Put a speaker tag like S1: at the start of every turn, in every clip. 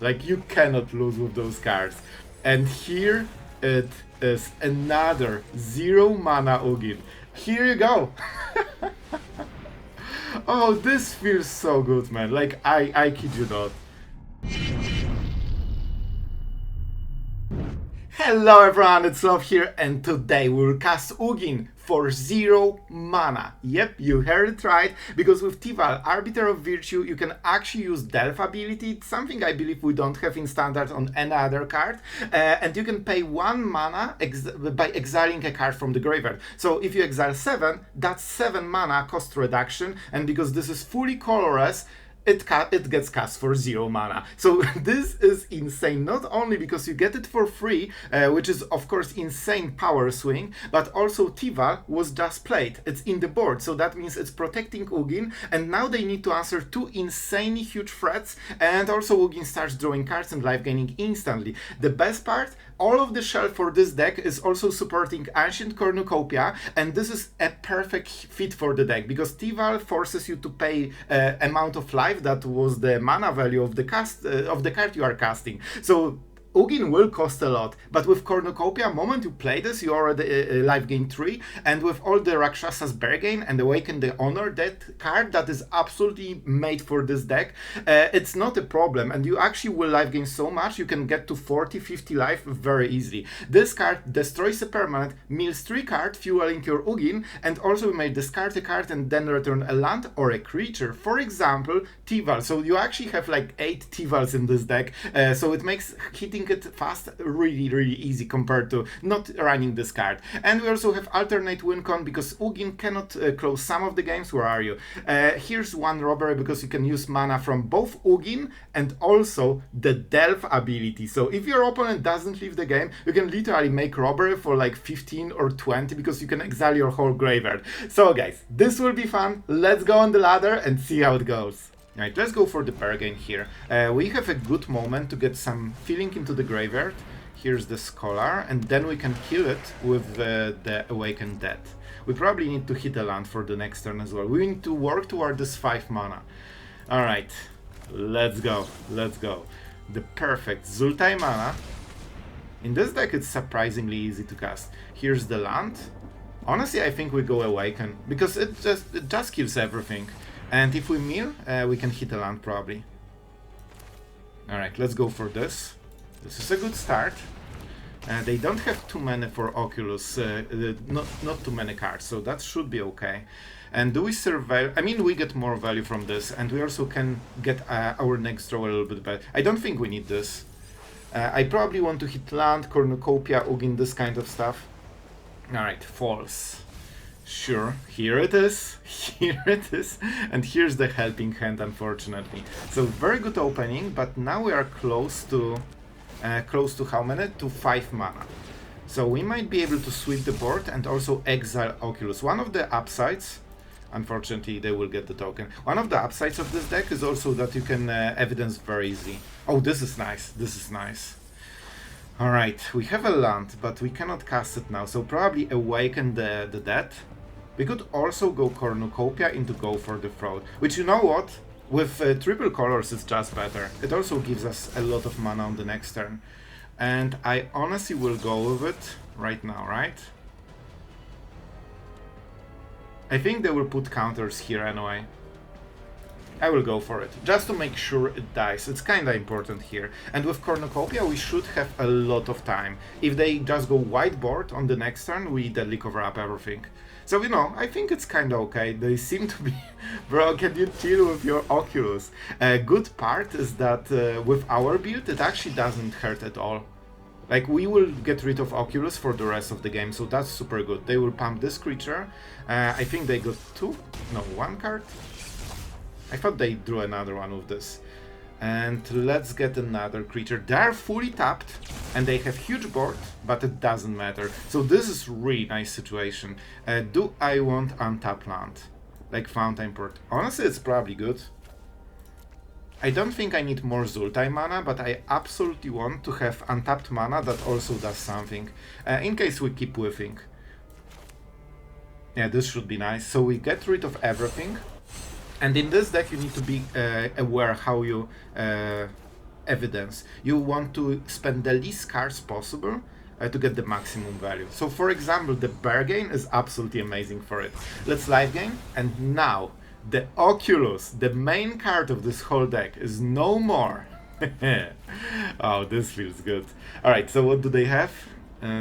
S1: Like, you cannot lose with those cards. And here it is another 0 mana Ugin. Here you go. Oh, this feels so good, man. Like, I kid you not. Hello everyone, it's Sloth here, and today we'll cast Ugin for 0 mana. Yep, you heard it right, because with Teval, Arbiter of Virtue, you can actually use Delve ability. It's something I believe we don't have in standard on any other card, and you can pay 1 mana by exiling a card from the graveyard. So if you exile 7, that's 7 mana cost reduction, and because this is fully colorless, it gets cast for 0 mana. So this is insane, not only because you get it for free, which is of course insane power swing, but also Teval was just played. It's in the board, so that means it's protecting Ugin, and now they need to answer 2 insanely huge threats, and also Ugin starts drawing cards and life gaining instantly. The best part, all of the shelf for this deck is also supporting Ancient Cornucopia, and this is a perfect fit for the deck, because Teval forces you to pay amount of life that was the mana value of the card you are casting. So Ugin will cost a lot, but with Cornucopia, moment you play this, you already life gain 3, and with all the Rakshasas Bargain and Awaken the Honor, that card that is absolutely made for this deck, it's not a problem, and you actually will life gain so much, you can get to 40-50 life very easily. This card destroys a permanent, mills 3 cards, fueling your Ugin, and also you may discard a card and then return a land or a creature, for example, Teval. So you actually have like 8 Tevals in this deck, so it makes hitting it fast really easy compared to not running this card. And we also have alternate win con, because Ugin cannot close some of the games. Where are you? Here's one robbery, because you can use mana from both Ugin and also the Delve ability. So if your opponent doesn't leave the game, you can literally make robbery for like 15 or 20, because you can exile your whole graveyard. So guys, this will be fun. Let's go on the ladder and see how it goes. Right, let's go for the bargain here. We have a good moment to get some filling into the graveyard. Here's the Scholar, and then we can kill it with the Awaken Dead. We probably need to hit a land for the next turn as well. We need to work toward this 5 mana. Alright, let's go, let's go. The perfect Zultai mana. In this deck it's surprisingly easy to cast. Here's the land. Honestly, I think we go Awaken, because it just kills everything. And if we mill, we can hit a land probably. Alright, let's go for this. This is a good start. They don't have too many for Oculus, not too many cards, so that should be okay. And do we survive? I mean, we get more value from this, and we also can get our next draw a little bit better. I don't think we need this. I probably want to hit land, Cornucopia, Ugin, this kind of stuff. Alright, false. Sure, here it is, here it is, and here's the helping hand, unfortunately. So very good opening, but now we are close to how many? To 5 mana. So we might be able to sweep the board and also exile Oculus. One of the upsides, unfortunately they will get the token. One of the upsides of this deck is also that you can evidence very easily. Oh, this is nice, this is nice. Alright, we have a land, but we cannot cast it now, so probably Awaken the Dead. We could also go Cornucopia into Go for the Fraud, which, you know what, with triple colors it's just better. It also gives us a lot of mana on the next turn. And I honestly will go with it right now, right? I think they will put counters here anyway. I will go for it, just to make sure it dies. It's kinda important here. And with Cornucopia we should have a lot of time. If they just go white board on the next turn, we deadly cover up everything. So, you know, I think it's kinda okay. They seem to be... Bro, can you chill with your Oculus? A good part is that with our build, it actually doesn't hurt at all. Like, we will get rid of Oculus for the rest of the game, so that's super good. They will pump this creature. I think they got 1 card? I thought they drew another one with this. And let's get another creature. They are fully tapped, and they have huge board, but it doesn't matter. So this is really nice situation. Do I want untapped land? Like Fountainport? Honestly, it's probably good. I don't think I need more Zultai mana, but I absolutely want to have untapped mana that also does something. In case we keep whiffing. Yeah, this should be nice. So we get rid of everything. And in this deck you need to be aware how you evidence. You want to spend the least cards possible to get the maximum value. So for example, the bargain is absolutely amazing for it. Let's live gain, and now the Oculus, the main card of this whole deck, is no more. Oh, this feels good. Alright, so what do they have?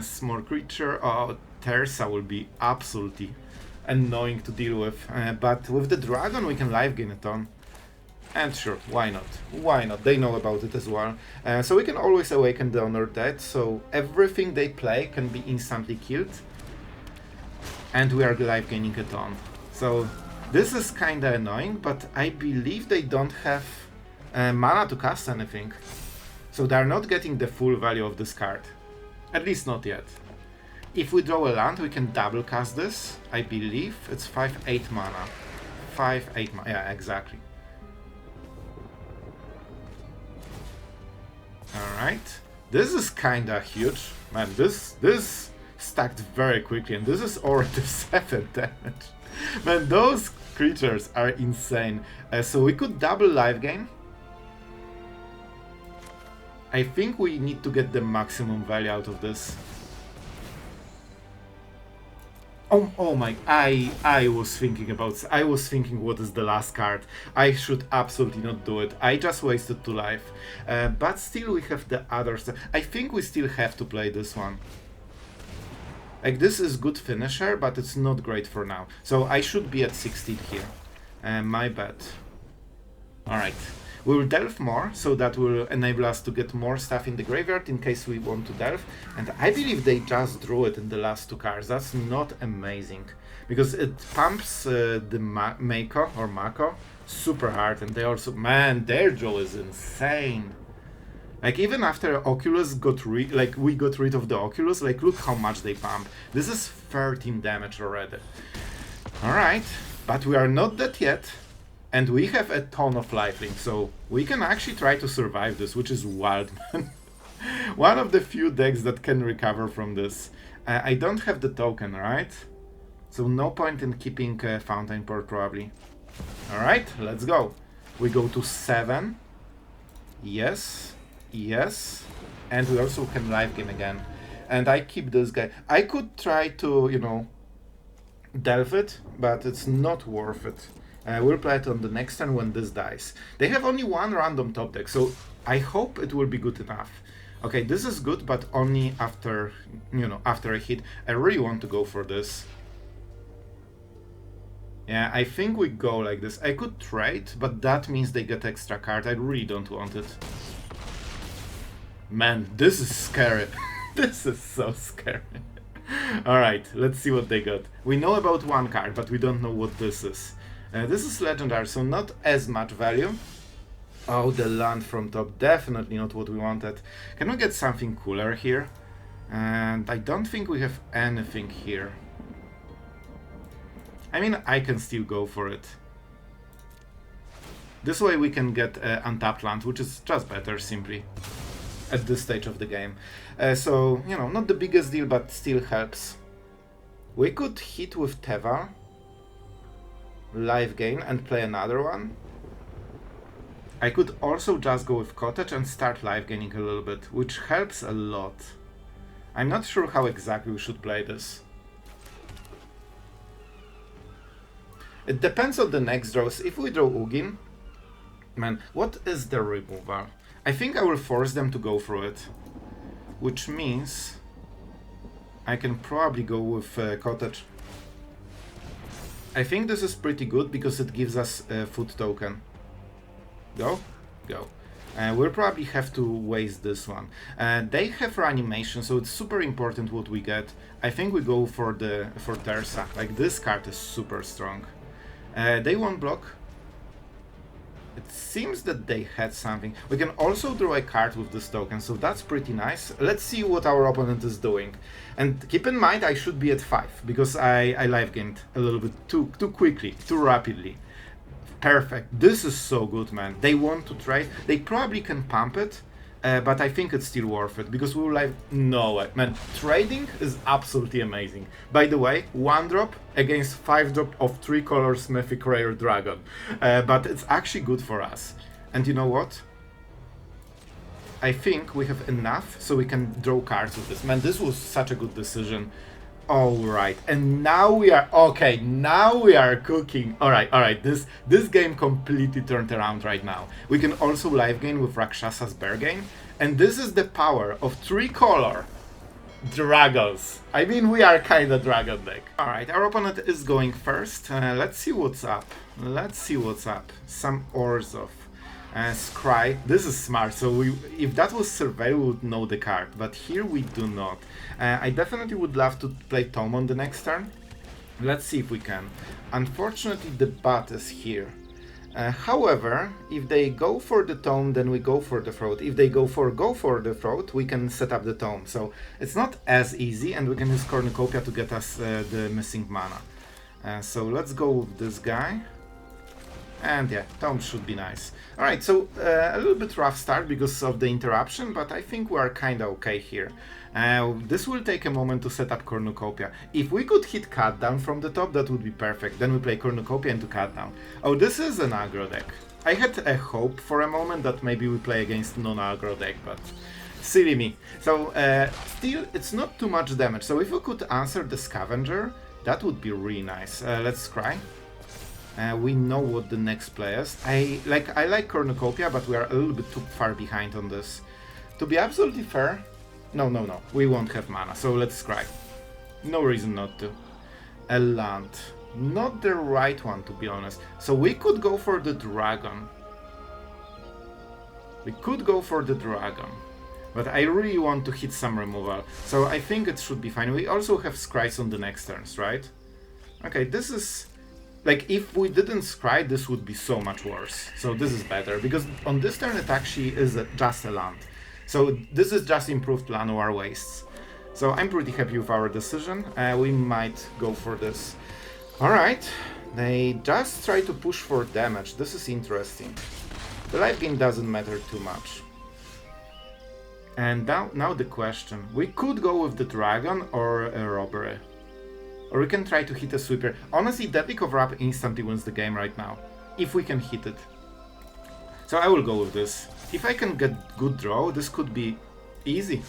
S1: Small creature. Oh, Tersa will be absolutely annoying to deal with. But with the dragon we can live gain a ton. And sure, why not? Why not? They know about it as well. So we can always awaken the undead, so everything they play can be instantly killed. And we are live gaining a ton. So this is kinda annoying, but I believe they don't have mana to cast anything. So they are not getting the full value of this card. At least not yet. If we draw a land, we can double cast this. I believe it's 5-8 mana. 5-8 mana, yeah, exactly. Alright, this is kinda huge. Man, this stacked very quickly, and this is already 7 damage. Man, those creatures are insane. So we could double life gain. I think we need to get the maximum value out of this. Oh my, I was thinking what is the last card. I should absolutely not do it. I just wasted 2 life. But still we have the other stuff. I think we still have to play this one. Like, this is good finisher, but it's not great for now. So I should be at 16 here. My bad. Alright. We will delve more, so that will enable us to get more stuff in the graveyard in case we want to delve. And I believe they just drew it in the last 2 cards. That's not amazing, because it pumps the Mako super hard, and they also, man, their draw is insane. Like, even after Oculus we got rid of the Oculus, like, look how much they pump. This is 13 damage already. Alright, but we are not dead yet. And we have a ton of lifelink, so we can actually try to survive this, which is wild, man. One of the few decks that can recover from this. I don't have the token, right? So no point in keeping Fountainport, probably. Alright, let's go. We go to 7. Yes, yes. And we also can live game again. And I keep this guy. I could try to, you know, delve it, but it's not worth it. We'll play it on the next turn when this dies. They have only 1 random top deck, so I hope it will be good enough. Okay, this is good, but only after, you know, after a hit. I really want to go for this. Yeah, I think we go like this. I could trade, but that means they get extra card. I really don't want it. Man, this is scary. This is so scary. Alright, let's see what they got. We know about 1 card, but we don't know what this is. This is legendary, so not as much value. Oh, the land from top, definitely not what we wanted. Can we get something cooler here? And I don't think we have anything here. I mean, I can still go for it. This way we can get untapped land, which is just better, simply, at this stage of the game. So, you know, not the biggest deal, but still helps. We could hit with Teval, live gain, and play another one. I could also just go with Cottage and start live gaining a little bit, which helps a lot. I'm not sure how exactly we should play this. It depends on the next draws. If we draw Ugin, man, what is the removal? I think I will force them to go through it, which means I can probably go with Cottage. I think this is pretty good because it gives us a food token. Go? Go. We'll probably have to waste this one. They have reanimation, so it's super important what we get. I think we go for Tersa. Like, this card is super strong. They won't block. It seems that they had something. We can also draw a card with this token, so that's pretty nice. Let's see what our opponent is doing. And keep in mind, I should be at 5, because I live gained a little bit too quickly, too rapidly. Perfect. This is so good, man. They want to trade. They probably can pump it, but I think it's still worth it, because we will live... No way. Man, trading is absolutely amazing. By the way, 1 drop against 5 drop of 3 colors Mythic Rare Dragon. But it's actually good for us. And you know what? I think we have enough so we can draw cards with this. Man, this was such a good decision. Alright, and now we are... Okay, now we are cooking. Alright, this game completely turned around right now. We can also live gain with Rakshasa's Bergain. And this is the power of 3-color dragons. I mean, we are kinda dragon deck. Alright, our opponent is going first. Let's see what's up. Some Orzhov. Scry. This is smart, so if that was Survey, we would know the card, but here we do not. I definitely would love to play Tome on the next turn. Let's see if we can. Unfortunately, the Bat is here. However, if they go for the Tome, then we go for the Throat. If they go for the Throat, we can set up the Tome. So it's not as easy, and we can use Cornucopia to get us the missing mana. So let's go with this guy. And yeah, Tome should be nice. Alright, so a little bit rough start because of the interruption, but I think we are kinda okay here. This will take a moment to set up Cornucopia. If we could hit Cut Down from the top, that would be perfect. Then we play Cornucopia into Cut Down. Oh, this is an aggro deck. I had a hope for a moment that maybe we play against non-aggro deck, but silly me. So still, it's not too much damage. So if we could answer the Scavenger, that would be really nice. Let's scry. We know what the next play is. I like Cornucopia, but we are a little bit too far behind on this. To be absolutely fair, no, we won't have mana, so let's scry. No reason not to. A land. Not the right one, to be honest. So we could go for the dragon. But I really want to hit some removal, so I think it should be fine. We also have scries on the next turns, right? Okay, this is... Like, if we didn't scry, this would be so much worse. So this is better, because on this turn it actually is just a land. So this is just improved Llanowar Wastes. So I'm pretty happy with our decision. We might go for this. Alright, they just try to push for damage. This is interesting. The life gain doesn't matter too much. And now the question. We could go with the dragon or a robbery. Or we can try to hit a sweeper. Honestly, Deadly Cover-Up instantly wins the game right now. If we can hit it. So I will go with this. If I can get good draw, this could be easy.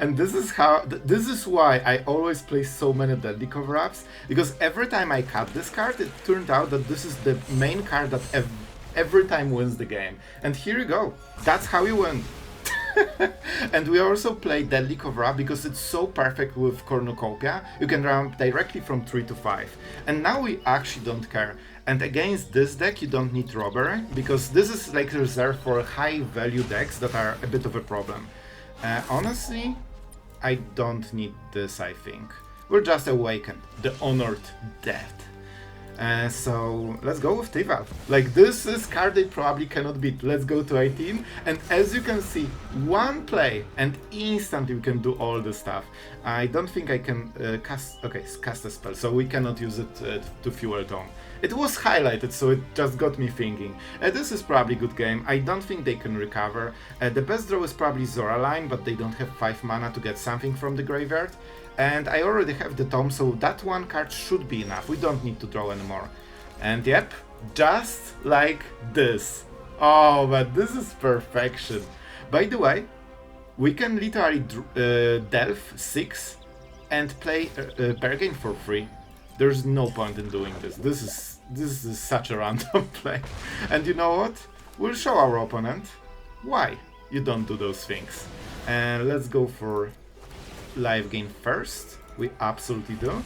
S1: And this is why I always play so many Deadly Cover-Ups. Because every time I cut this card, it turned out that this is the main card that every time wins the game. And here you go. That's how you win. And we also play Deadly Cover-Up because it's so perfect with Cornucopia. You can run directly from 3 to 5. And now we actually don't care. And against this deck you don't need Robbery, because this is like reserved for high value decks that are a bit of a problem. Honestly, I don't need this, I think. We're just Awakened, the Honored Dead. So let's go with Teval. Like, this is card they probably cannot beat. Let's go to 18, and as you can see, one play and instantly we can do all the stuff. I don't think I can cast a spell, so we cannot use it to fuel Tome. It was highlighted, so it just got me thinking. This is probably a good game. I don't think they can recover. The best draw is probably Zora Line, but they don't have 5 mana to get something from the graveyard. And I already have the Tome, so that one card should be enough. We don't need to draw anymore. And yep, just like this. Oh, but this is perfection. By the way, we can literally delve 6 and play Bergain for free. There's no point in doing this. This is such a random play. And you know what? We'll show our opponent why you don't do those things. And let's go for live gain first. We absolutely do.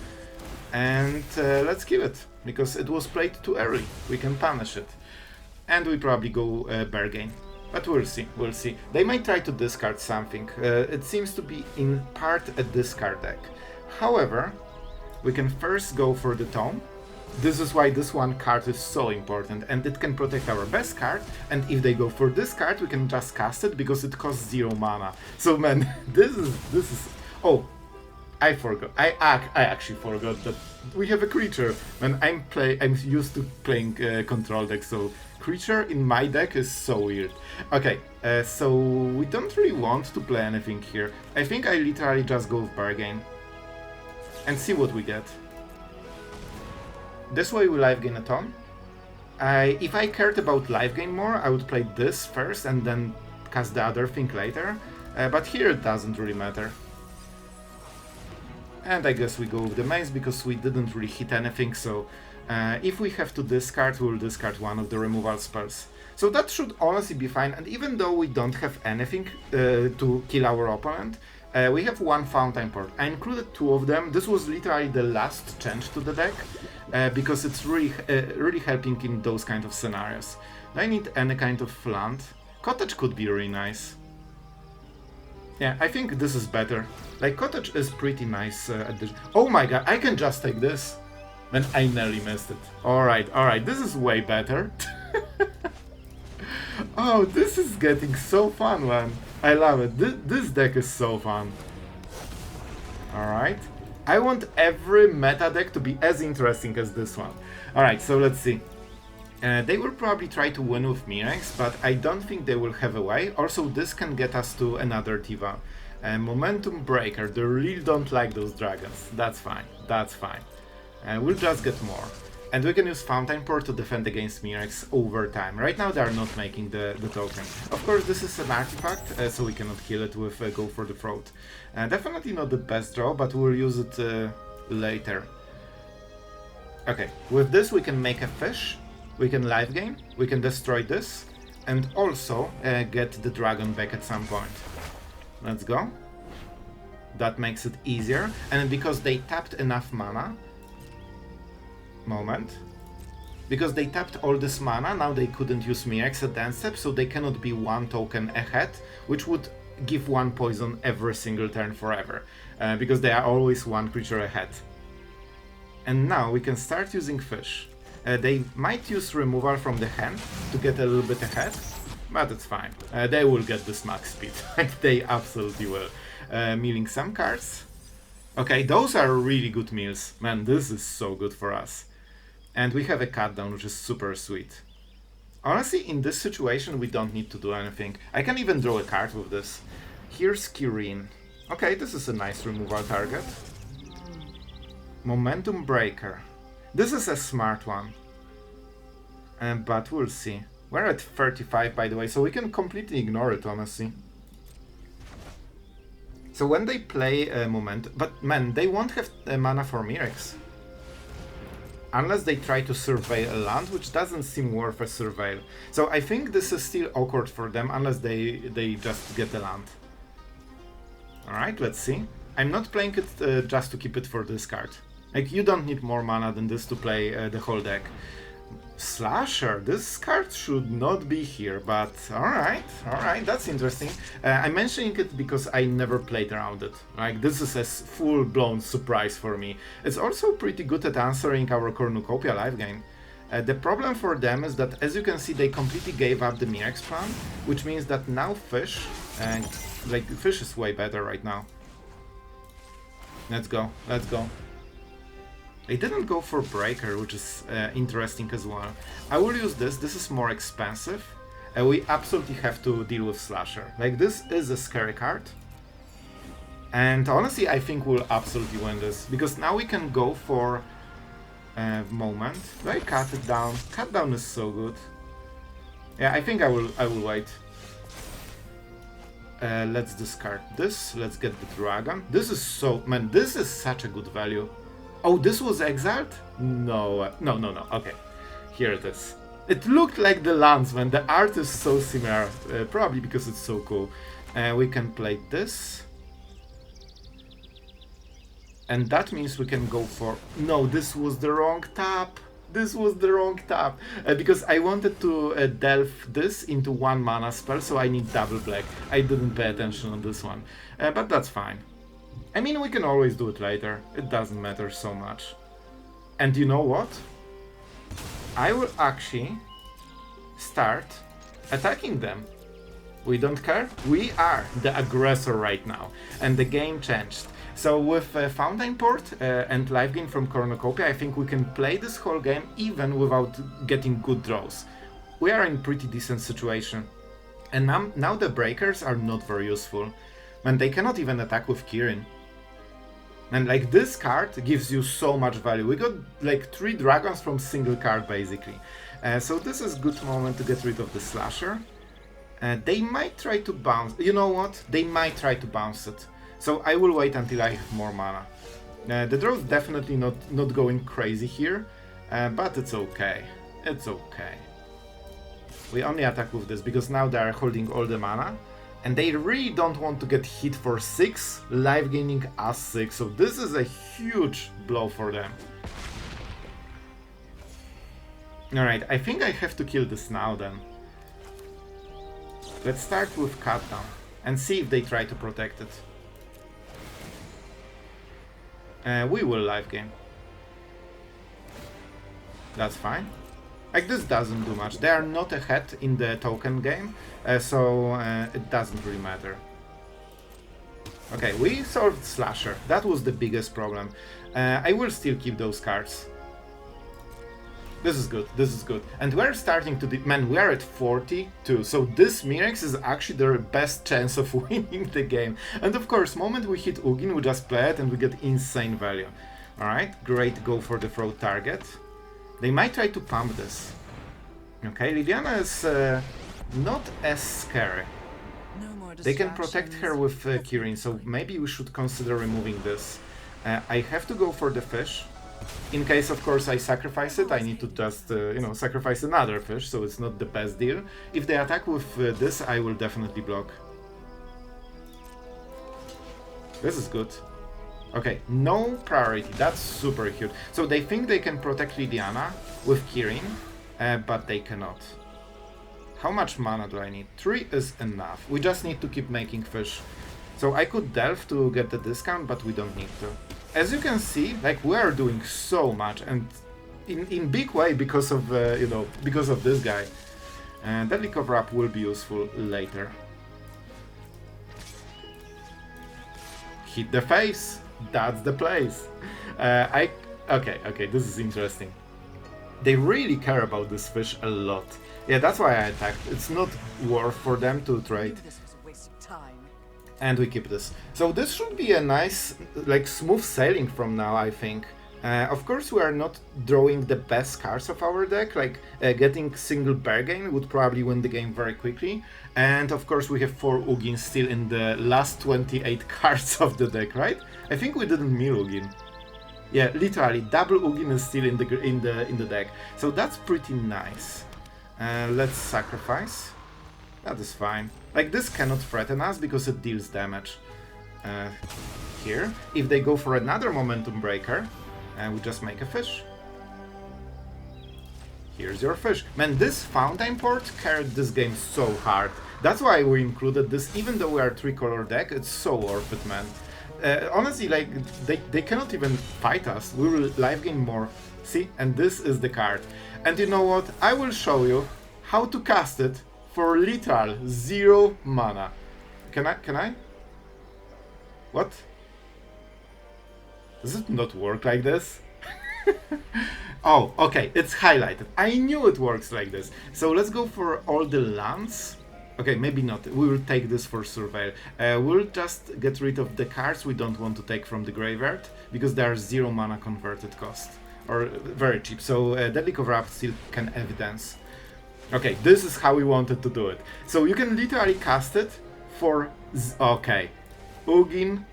S1: And let's kill it, because it was played too early. We can punish it. And we probably go Bergain. But we'll see, we'll see. They might try to discard something. It seems to be in part a discard deck. However, we can first go for the Tome. This is why this one card is so important, and it can protect our best card, and if they go for this card, we can just cast it because it costs 0 mana. So man, this is... Oh, I forgot. I actually forgot that we have a creature. Man, I'm used to playing control deck, so creature in my deck is so weird. Okay, so we don't really want to play anything here. I think I literally just go with Bergain and see what we get. This way we live gain a Tome. If I cared about live gain more, I would play this first and then cast the other thing later, but here it doesn't really matter. And I guess we go with the maze because we didn't really hit anything, so if we have to discard, we'll discard one of the removal spells. So that should honestly be fine, and even though we don't have anything to kill our opponent, we have one Fountainport. I included 2 of them. This was literally the last change to the deck, because it's really helping in those kind of scenarios. I need any kind of land. Cottage could be really nice. Yeah, I think this is better. Like, Cottage is pretty nice addition. Oh my god, I can just take this. Man, I nearly missed it. Alright, this is way better. Oh, this is getting so fun, man. I love it. This deck is so fun. Alright. I want every meta deck to be as interesting as this one. Alright, so let's see. They will probably try to win with Mirex, but I don't think they will have a way. Also, this can get us to another Teval. Momentum Breaker, they really don't like those dragons. That's fine, that's fine. We'll just get more. And we can use Fountainport to defend against Mirex over time. Right now they are not making the token. Of course, this is an artifact, so we cannot kill it with Go for the Throat. Definitely not the best draw, but we'll use it later. Okay, with this we can make a fish, we can live gain, we can destroy this, and also get the dragon back at some point. Let's go. That makes it easier, and because they tapped enough mana, because they tapped all this mana, now they couldn't use Mirex at dance step, so they cannot be 1 token ahead, which would give 1 poison every single turn forever, because they are always 1 creature ahead. And now we can start using fish. They might use removal from the hand to get a little bit ahead, but it's fine. They will get this max speed, like they absolutely will. Milling some cards. Okay, those are really good meals. Man, this is so good for us. And we have a cut down, which is super sweet. Honestly, in this situation, we don't need to do anything. I can even draw a card with this. Here's Kirin. Okay, this is a nice removal target. Momentum Breaker. This is a smart one. But we'll see. We're at 35, by the way, so we can completely ignore it, honestly. So when they play Momentum... But man, they won't have mana for Mirex. Unless they try to surveil a land, which doesn't seem worth a surveil. So I think this is still awkward for them, unless they just get the land. Alright, let's see. I'm not playing it just to keep it for this card. Like, you don't need more mana than this to play the whole deck. Slasher, this card should not be here, but alright, that's interesting. I'm mentioning it because I never played around it. Like, this is a full-blown surprise for me. It's also pretty good at answering our Cornucopia live game. The problem for them is that, as you can see, they completely gave up the Mirex plan, which means that now fish, like, fish is way better right now. Let's go, let's go. They didn't go for Breaker, which is interesting as well. I will use this. This is more expensive. We absolutely have to deal with Slasher. Like, this is a scary card. And honestly, I think we'll absolutely win this. Because now we can go for Moment. Do I cut it down? Cut down is so good. Yeah, I think I will wait. Let's discard this. Let's get the Dragon. This is so... Man, this is such a good value. Oh, this was exiled? No, no. Okay, here it is. It looked like the lands, man. The art is so similar, probably because it's so cool. We can play this. And that means we can go for... No, this was the wrong tap. This was the wrong tap. Because I wanted to delve this into 1 mana spell, so I need double black. I didn't pay attention on this one. But that's fine. I mean, we can always do it later. It doesn't matter so much. And you know what? I will actually start attacking them. We don't care. We are the aggressor right now. And the game changed. So with Fountainport and live gain from Cornucopia, I think we can play this whole game even without getting good draws. We are in a pretty decent situation. And now the breakers are not very useful. And they cannot even attack with Kirin. And like, this card gives you so much value. We got like 3 dragons from single card basically. So this is a good moment to get rid of the Slasher. They might try to bounce. You know what? They might try to bounce it. So I will wait until I have more mana. The draw is definitely not going crazy here, but it's okay. It's okay. We only attack with this because now they are holding all the mana, and they really don't want to get hit for 6, life gaining us 6. So this is a huge blow for them. Alright, I think I have to kill this now then. Let's start with Cut Down and see if they try to protect it. We will life gain. That's fine. Like, this doesn't do much. They are not ahead in the token game, so it doesn't really matter. Okay, we solved Slasher. That was the biggest problem. I will still keep those cards. This is good, this is good. And we're starting to... Man, we are at 42, so this Mirex is actually their best chance of winning the game. And of course, moment we hit Ugin, we just play it and we get insane value. Alright, great go for the throw target. They might try to pump this. Okay, Liliana is not as scary. They can protect her with Kirin, so maybe we should consider removing this. I have to go for the fish. In case, of course, I sacrifice it, I need to just, you know, sacrifice another fish, so it's not the best deal. If they attack with this, I will definitely block. This is good. Okay, no priority, that's super huge. So they think they can protect Lydiana with Kirin, but they cannot. How much mana do I need? 3 is enough. We just need to keep making fish. So I could delve to get the discount, but we don't need to. As you can see, like, we are doing so much, and in big way because of you know, because of this guy. Deadly Cover-Up will be useful later. Hit the face. That's the place. Okay, this is interesting. They really care about this fish a lot. Yeah, that's why I attacked. It's not worth for them to trade. And we keep this. So this should be a nice, like, smooth sailing from now, I think. Of course, we are not drawing the best cards of our deck, like getting single bargain would probably win the game very quickly. And of course, we have 4 Ugin still in the last 28 cards of the deck, right? I think we didn't mill Ugin. Yeah, literally, double Ugin is still in the deck. So that's pretty nice. Let's sacrifice. That is fine. Like, this cannot threaten us because it deals damage. Here, if they go for another Momentum Breaker, we just make a fish. Here's your fish. Man, this Fountainport carried this game so hard. That's why we included this, even though we are 3-color deck, it's so worth it, man. Honestly, like, they cannot even fight us. We will life gain more. See? And this is the card. And you know what? I will show you how to cast it for literal 0 mana. Can I? What? Does it not work like this? Oh, okay, it's highlighted. I knew it works like this. So let's go for all the lands. Okay, maybe not. We will take this for Surveil. We'll just get rid of the cards we don't want to take from the graveyard, because they are 0 mana converted cost. Or very cheap. So Deadly Cover-Up still can evidence. Okay, this is how we wanted to do it. So you can literally cast it for... Okay. Ugin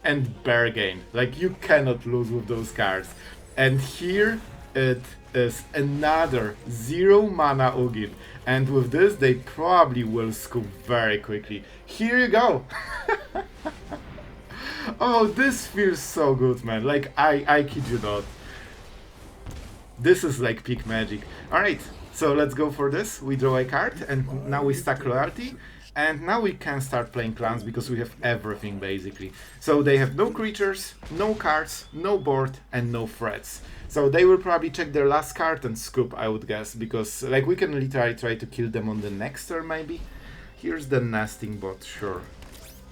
S1: and Bargain. Like, you cannot lose with those cards. And here it is another 0 mana Ugin. And with this, they probably will scoop very quickly. Here you go! Oh, this feels so good, man. Like, I kid you not. This is like peak magic. Alright, so let's go for this. We draw a card, and now we stack Loyalty. And now we can start playing clans because we have everything, basically. So they have no creatures, no cards, no board, and no threats. So they will probably check their last card and scoop, I would guess, because like we can literally try to kill them on the next turn, maybe. Here's the nesting bot, sure.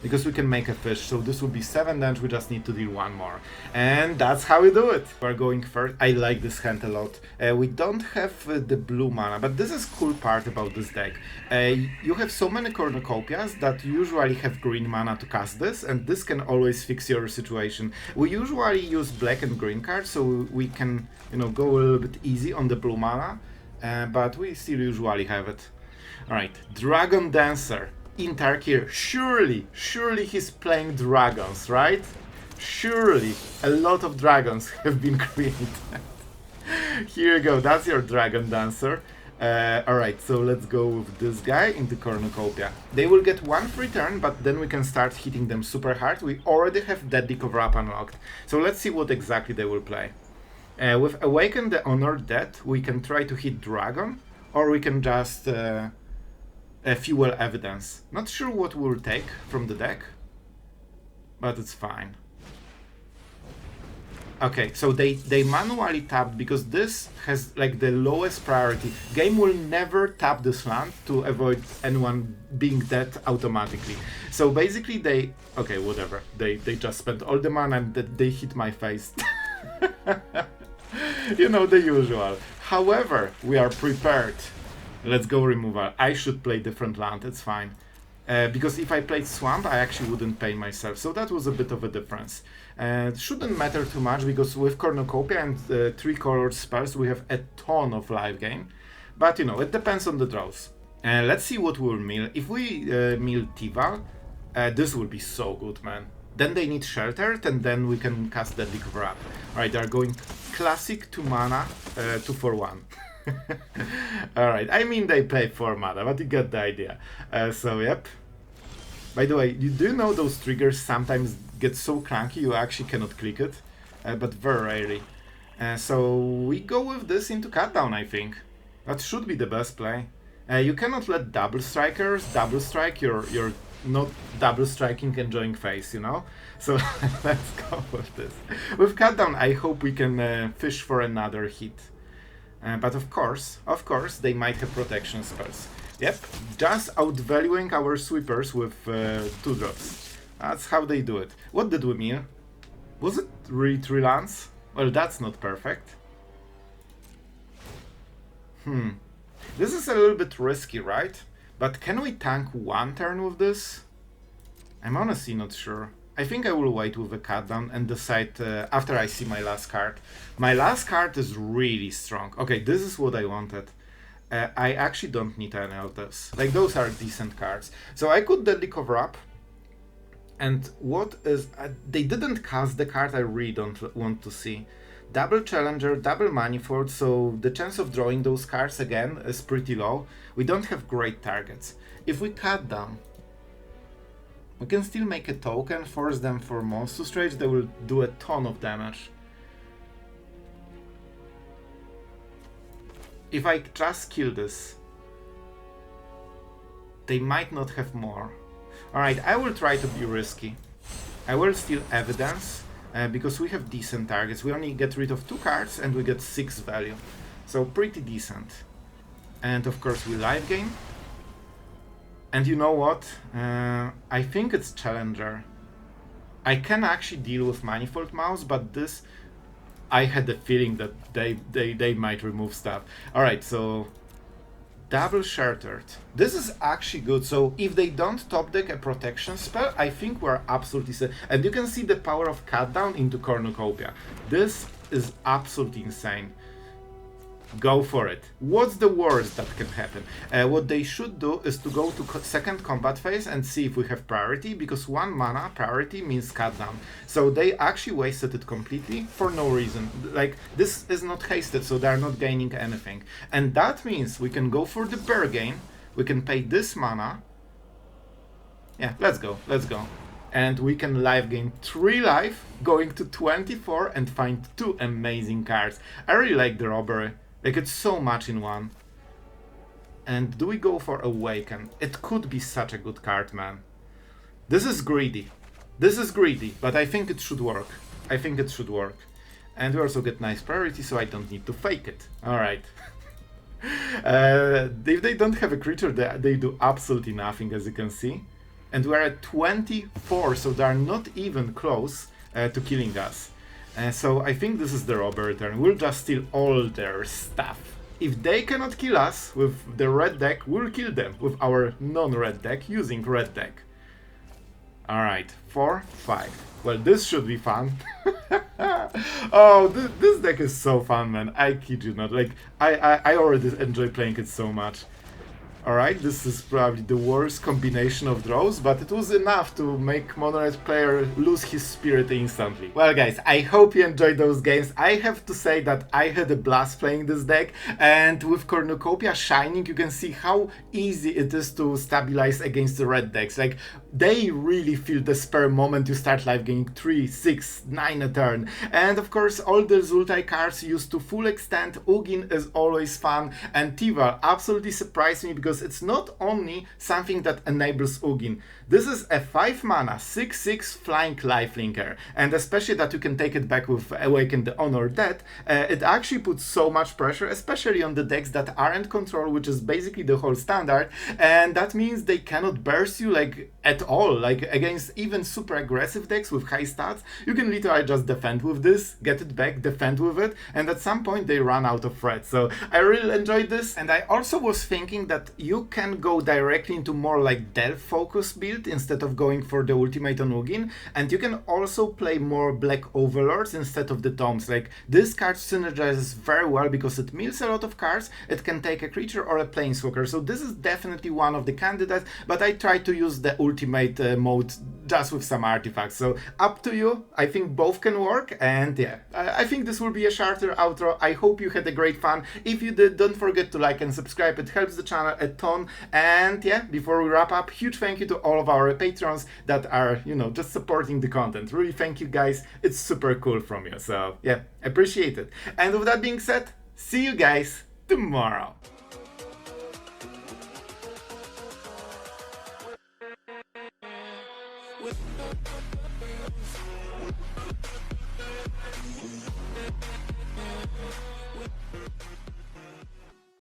S1: Because we can make a fish, so this will be 7 damage, we just need to deal 1 more. And that's how we do it. We're going first. I like this hand a lot. We don't have the blue mana, but this is cool part about this deck. You have so many cornucopias that usually have green mana to cast this, and this can always fix your situation. We usually use black and green cards, so we can, you know, go a little bit easy on the blue mana, but we still usually have it. Alright, Dragon Dancer in Tarkir. Surely he's playing dragons, right? Surely a lot of dragons have been created. Here you go, that's your Dragon Dancer. Alright, so let's go with this guy into Cornucopia. They will get one free turn, but then we can start hitting them super hard. We already have Deadly Cover-Up unlocked. So let's see what exactly they will play. With Awaken the Honored Dead, we can try to hit Dragon, or we can just Fuel Evidence. Not sure what we'll take from the deck, but it's fine. Okay, so they manually tapped because this has like the lowest priority. Game will never tap this land to avoid anyone being dead automatically. So basically they... okay, whatever. They just spent all the mana and they hit my face. You know, the usual. However, we are prepared. Let's go removal. I should play different land, it's fine. Because if I played Swamp, I actually wouldn't pay myself. So that was a bit of a difference. It shouldn't matter too much because with Cornucopia and 3-colored spells, we have a ton of live gain. But you know, it depends on the draws. Let's see what we'll mill. If we mill Teval, this will be so good, man. Then they need Sheltered, and then we can cast Deadly Cover-Up. Alright, they're going Classic 2 mana, 2 for 1. Alright, I mean they play 4 mana, but you get the idea. So, yep. By the way, do you know those triggers sometimes get so cranky you actually cannot click it? But very rarely. So, we go with this into Cutdown, I think. That should be the best play. You cannot let double strikers double strike your not double striking enjoying face, you know? So, let's go with this. With Cutdown, I hope we can fish for another hit. But of course, they might have protection spells. Yep, just outvaluing our sweepers with 2 drops. That's how they do it. What did we mean? Was it really 3 lands? Well, that's not perfect. This is a little bit risky, right? But can we tank 1 turn with this? I'm honestly not sure. I think I will wait with the Cutdown and decide after I see my last card. My last card is really strong. Okay, this is what I wanted. I actually don't need any of this. Like, those are decent cards. So I could Deadly Cover-Up. And what is... they didn't cast the card I really don't want to see. Double Challenger, double Manifold, so the chance of drawing those cards again is pretty low. We don't have great targets. If we cut down, we can still make a token, force them for Monster Rage, they will do a ton of damage. If I just kill this, they might not have more. Alright, I will try to be risky. I will steal Evidence, because we have decent targets. We only get rid of 2 cards and we get 6 value. So pretty decent. And of course we live gain. And you know what? I think it's Challenger. I can actually deal with Manifold Mouse, but this... I had the feeling that they might remove stuff. Alright, so... Double Sheltered. This is actually good, so if they don't top deck a protection spell, I think we're absolutely set. And you can see the power of Cutdown into Cornucopia. This is absolutely insane. Go for it. What's the worst that can happen? What they should do is to go to second combat phase and see if we have priority, because 1 mana priority means Cutdown. So they actually wasted it completely for no reason. Like, this is not hasted, so they're not gaining anything. And that means we can go for the bear gain, we can pay this mana. Yeah, let's go. And we can live gain 3 life, going to 24 and find 2 amazing cards. I really like the Robbery. Like, it's so much in one. And do we go for Awaken? It could be such a good card, man. This is greedy. But I think it should work. And we also get nice priority, so I don't need to fake it. Alright. If they don't have a creature, they do absolutely nothing, as you can see. And we're at 24, so they're not even close to killing us. So I think this is the Robbery turn. We'll just steal all their stuff. If they cannot kill us with the red deck, we'll kill them with our non-red deck using red deck. Alright, 4, 5. Well, this should be fun. Oh, this deck is so fun, man. I kid you not. Like, I already enjoy playing it so much. Alright, this is probably the worst combination of draws, but it was enough to make Mono Red player lose his spirit instantly. Well guys, I hope you enjoyed those games. I have to say that I had a blast playing this deck, and with Cornucopia Shining you can see how easy it is to stabilize against the red decks. Like, they really feel the spare moment you start live gaining 3, 6, 9 a turn. And of course all the Zultai cards used to full extent. Ugin is always fun, and Teval absolutely surprised me because it's not only something that enables Ugin. This is a 5 mana 6/6 flying lifelinker, and especially that you can take it back with Awaken the Honor Dead, it actually puts so much pressure, especially on the decks that aren't control, which is basically the whole standard, and that means they cannot burst you like at all. Like against even super aggressive decks with high stats, you can literally just defend with this, get it back, defend with it, and at some point they run out of threat. So I really enjoyed this, and I also was thinking that you can go directly into more like Delve focus build instead of going for the ultimate on Ugin, and you can also play more Black Overlords instead of the Tomes. Like, this card synergizes very well because it mills a lot of cards, it can take a creature or a planeswalker, so this is definitely one of the candidates, but I tried to use the ultimate mode just with some artifacts, so up to you. I think both can work, and yeah, I think this will be a shorter outro. I hope you had a great fun. If you did, don't forget to like and subscribe, it helps the channel a ton. And yeah, before we wrap up, huge thank you to all of our patrons that are, you know, just supporting the content. Really thank you guys, it's super cool from you, so yeah, appreciate it. And with that being said, see you guys tomorrow.